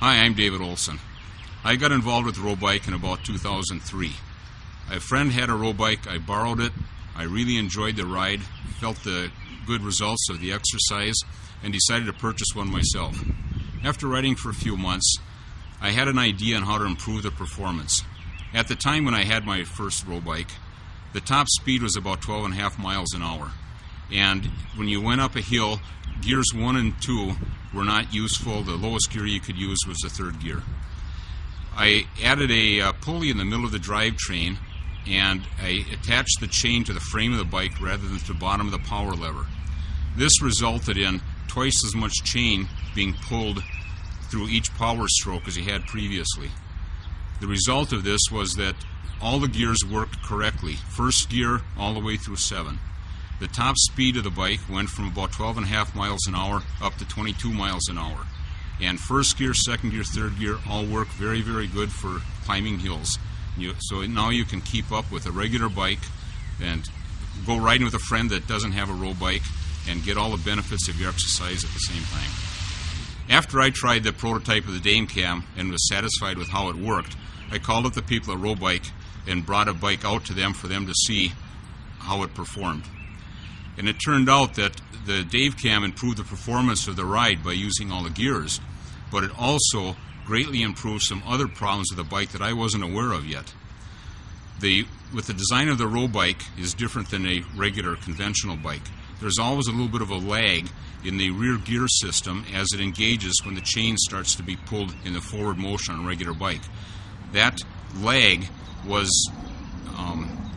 Hi, I'm David Olson. I got involved with Rowbike in about 2003. A friend had a Rowbike. I borrowed it. I really enjoyed the ride, felt the good results of the exercise, and decided to purchase one myself. After riding for a few months, I had an idea on how to improve the performance. At the time when I had my first Rowbike, the top speed was about 12.5 miles an hour. And when you went up a hill, gears 1 and 2 were not useful. The lowest gear you could use was the third gear. I added a pulley in the middle of the drivetrain, and I attached the chain to the frame of the bike rather than to the bottom of the power lever. This resulted in twice as much chain being pulled through each power stroke as you had previously. The result of this was that all the gears worked correctly, first gear all the way through 7. The top speed of the bike went from about 12.5 miles an hour up to 22 miles an hour. And first gear, second gear, third gear all work very, very good for climbing hills. So now you can keep up with a regular bike and go riding with a friend that doesn't have a Rowbike and get all the benefits of your exercise at the same time. After I tried the prototype of the Dame Cam and was satisfied with how it worked, I called up the people at Rowbike and brought a bike out to them for them to see how it performed. And it turned out that the Dave Cam improved the performance of the ride by using all the gears, but it also greatly improved some other problems with the bike that I wasn't aware of yet. With the design of the Rowbike is different than a regular conventional bike. There's always a little bit of a lag in the rear gear system as it engages when the chain starts to be pulled in the forward motion on a regular bike. That lag was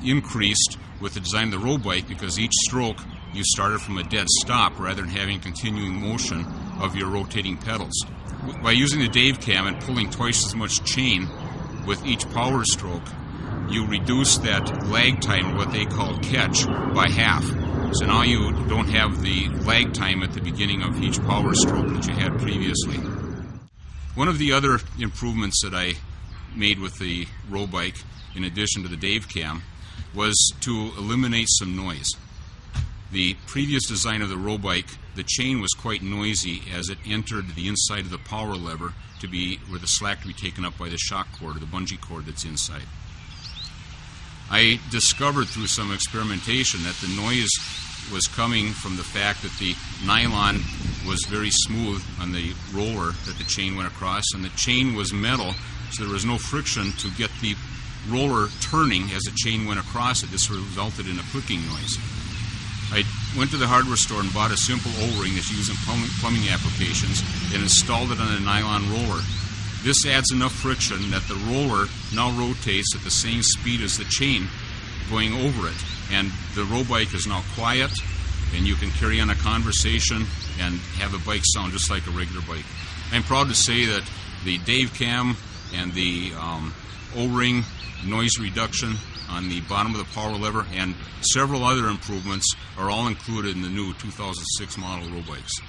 increased with the design of the Rowbike because each stroke you started from a dead stop rather than having continuing motion of your rotating pedals. By using the Dave Cam and pulling twice as much chain with each power stroke, you reduce that lag time, what they call catch, by half. So now you don't have the lag time at the beginning of each power stroke that you had previously. One of the other improvements that I made with the Rowbike, in addition to the Dave Cam, was to eliminate some noise. The previous design of the Rowbike, the chain was quite noisy as it entered the inside of the power lever to be where the slack to be taken up by the shock cord or the bungee cord that's inside. I discovered through some experimentation that the noise was coming from the fact that the nylon was very smooth on the roller that the chain went across, and the chain was metal, so there was no friction to get the roller turning as the chain went across it. This resulted in a clicking noise. I went to the hardware store and bought a simple O-ring that's used in plumbing applications and installed it on a nylon roller. This adds enough friction that the roller now rotates at the same speed as the chain going over it. And the Rowbike is now quiet, and you can carry on a conversation and have the bike sound just like a regular bike. I'm proud to say that the Dave Cam and the O-ring noise reduction on the bottom of the power lever and several other improvements are all included in the new 2006 model Rowbikes.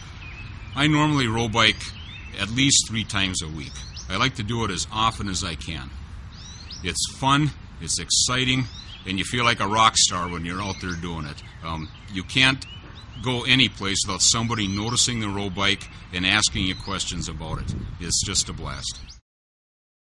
I normally Rowbike at least 3 times a week. I like to do it as often as I can. It's fun, it's exciting, and you feel like a rock star when you're out there doing it. You can't go any place without somebody noticing the Rowbike and asking you questions about it. It's just a blast.